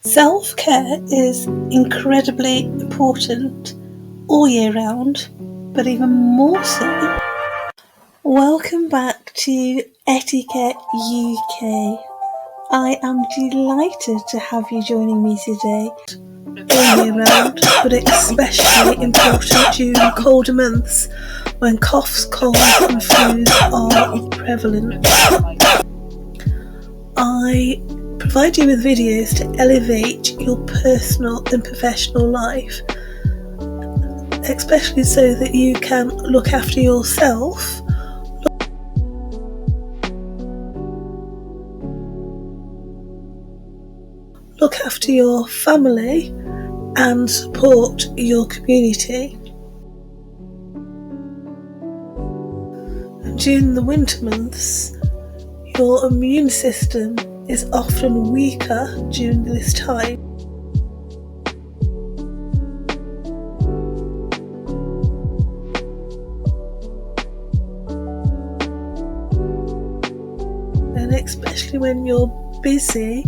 Self-care is incredibly important all year round, but even more so. Welcome back to Etiquette UK. I am delighted to have you joining me today all year round, but especially important during colder months when coughs, colds and flus are prevalent. I provide you with videos to elevate your personal and professional life, especially so that you can look after yourself, look after your family and support your community. During the winter months, your immune system is often weaker during this time. And especially when you're busy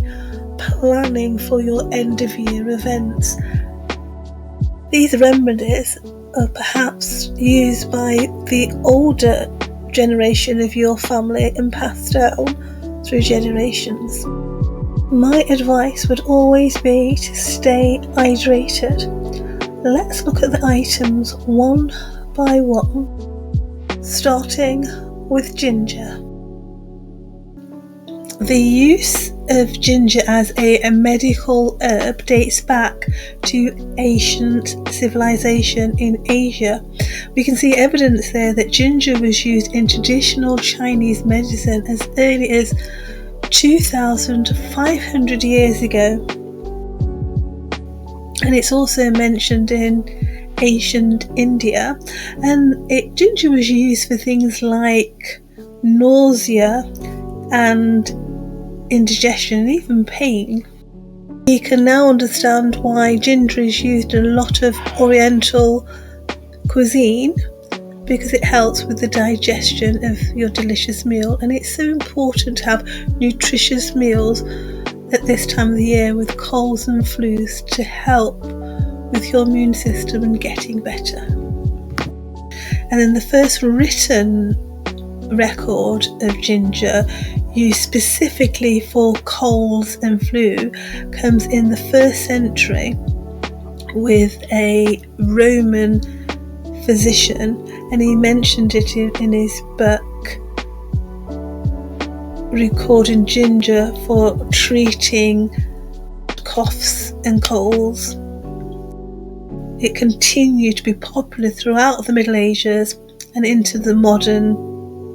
planning for your end of year events. These remedies are perhaps used by the older generation of your family and passed down through generations. My advice would always be to stay hydrated. Let's look at the items one by one, starting with ginger. The use of ginger as a medical herb dates back to ancient civilization in Asia. We can see evidence there that ginger was used in traditional Chinese medicine as early as 2,500 years ago. And it's also mentioned in ancient India. And ginger was used for things like nausea and indigestion and even pain. You can now understand why ginger is used in a lot of Oriental cuisine, because it helps with the digestion of your delicious meal, and it's so important to have nutritious meals at this time of the year with colds and flus to help with your immune system and getting better. And then the first written record of ginger used specifically for colds and flu comes in the 1st century with a Roman physician, and he mentioned it in his book recording ginger for treating coughs and colds. It continued to be popular throughout the Middle Ages and into the modern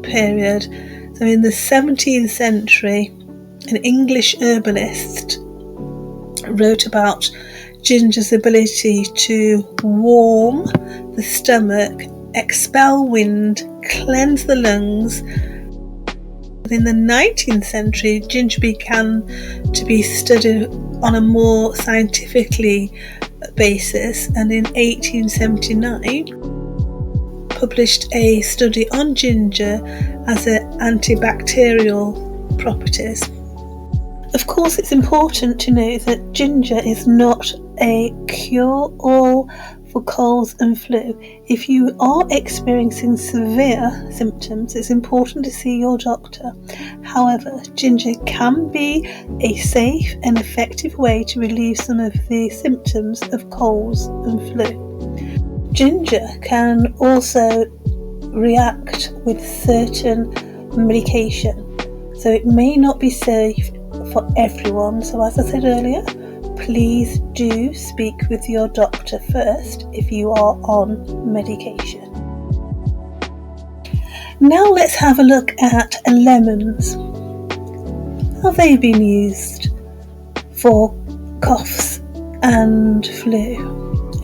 period. So in the 17th century, an English herbalist wrote about ginger's ability to warm the stomach, expel wind, cleanse the lungs. In the 19th century, ginger began to be studied on a more scientifically basis, and in 1879 published a study on ginger as an antibacterial properties. Of course, it's important to know that ginger is not a cure-all for colds and flu. If you are experiencing severe symptoms, it's important to see your doctor. However, ginger can be a safe and effective way to relieve some of the symptoms of colds and flu. Ginger can also react with certain medication, so it may not be safe for everyone. So as I said earlier, please do speak with your doctor first if you are on medication. Now let's have a look at lemons. Have they been used for coughs and flu?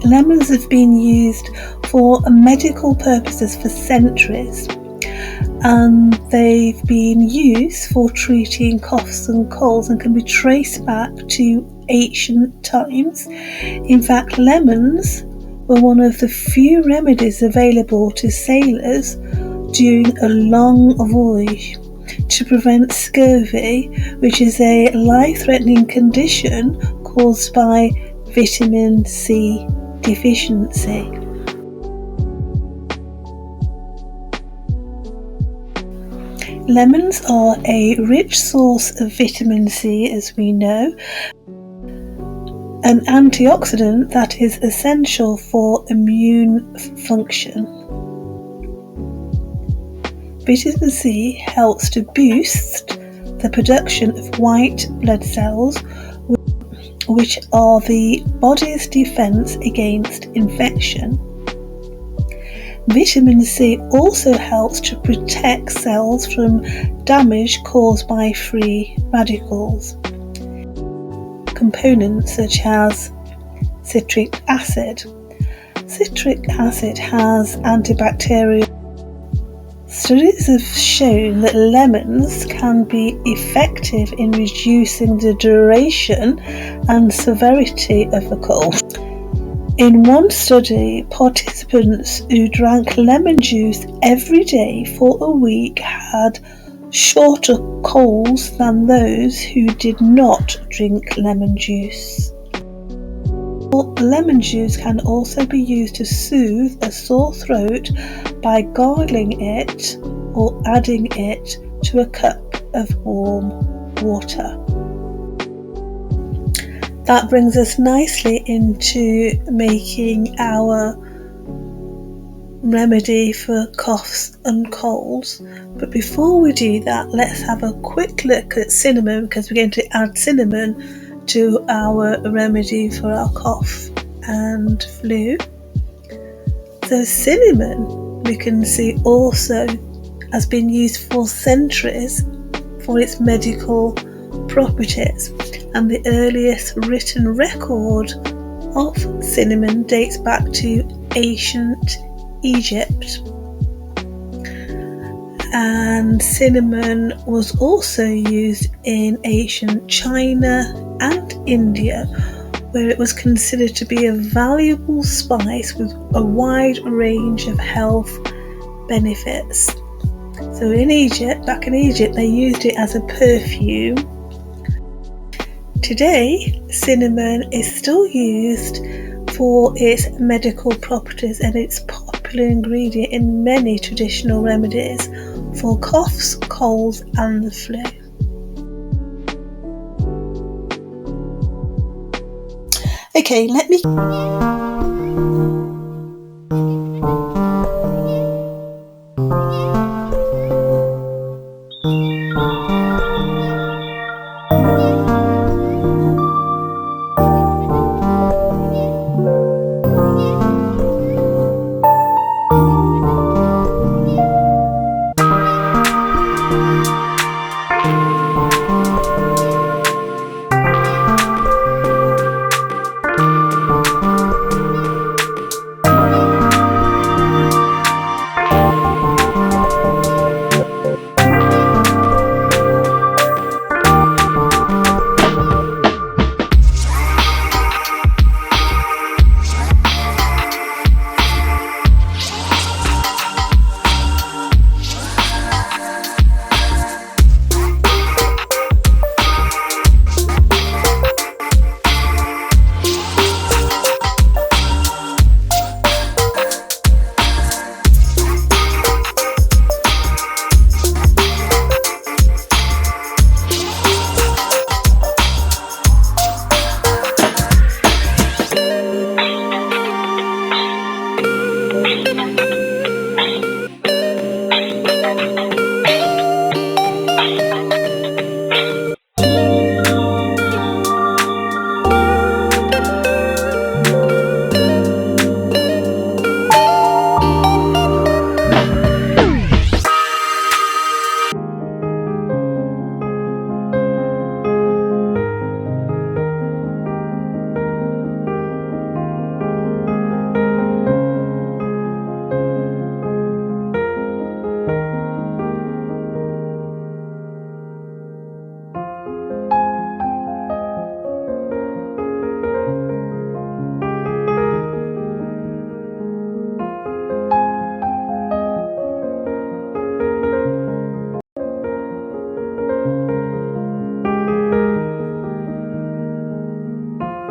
Lemons have been used for medical purposes for centuries, and they've been used for treating coughs and colds and can be traced back to ancient times. In fact, lemons were one of the few remedies available to sailors during a long voyage to prevent scurvy, which is a life-threatening condition caused by vitamin C deficiency. Lemons are a rich source of vitamin C, as we know, an antioxidant that is essential for immune function. Vitamin C helps to boost the production of white blood cells, which are the body's defense against infection. Vitamin C also helps to protect cells from damage caused by free radicals. Components such as citric acid. Citric acid has antibacterial. Studies have shown that lemons can be effective in reducing the duration and severity of a cold. In one study, participants who drank lemon juice every day for a week had shorter colds than those who did not drink lemon juice. Lemon juice can also be used to soothe a sore throat by gargling it or adding it to a cup of warm water. That brings us nicely into making our remedy for coughs and colds. But before we do that, let's have a quick look at cinnamon, because we're going to add cinnamon to our remedy for our cough and flu. So cinnamon, we can see, also has been used for centuries for its medical properties, and the earliest written record of cinnamon dates back to ancient Egypt. And cinnamon was also used in ancient China and India, where it was considered to be a valuable spice with a wide range of health benefits. So back in Egypt, they used it as a perfume. Today, cinnamon is still used for its medical properties, and it's a popular ingredient in many traditional remedies for coughs, colds and the flu. Okay, let me